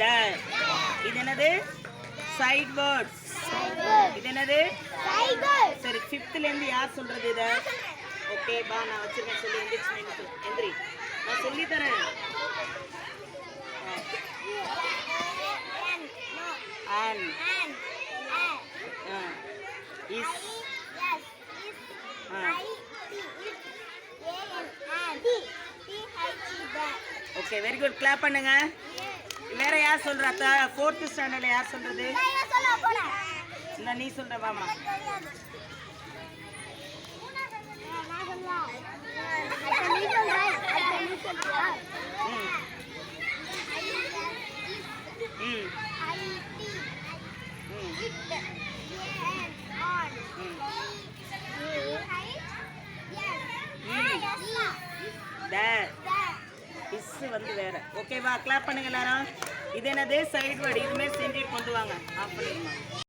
த. இது என்னது? Sight words. இது என்னது? சரி, ஃபிஃப்த்ல இருந்து யார் சொல்றது இத? ஓகே பா, நான் வச்சிருக்கேன், சொல்லி எந்திரிச்சு எந்திரி, நான் சொல்லி தரேன். And is. Okay, very good, clap பண்ணுங்க. வேற யார் சொல்றா? ஃபோர்த் ஸ்டாண்டர்ட்ல யார் சொல்றது? இந்த நீ சொல்ற மாமா. வந்து வேற. ஓகேவா? கிளாப் பண்ணுங்க எல்லாரும். இது என்னது? Side word. இதுமே செஞ்சு கொண்டு வாங்க. ஆஃப் பண்ணிடுங்க.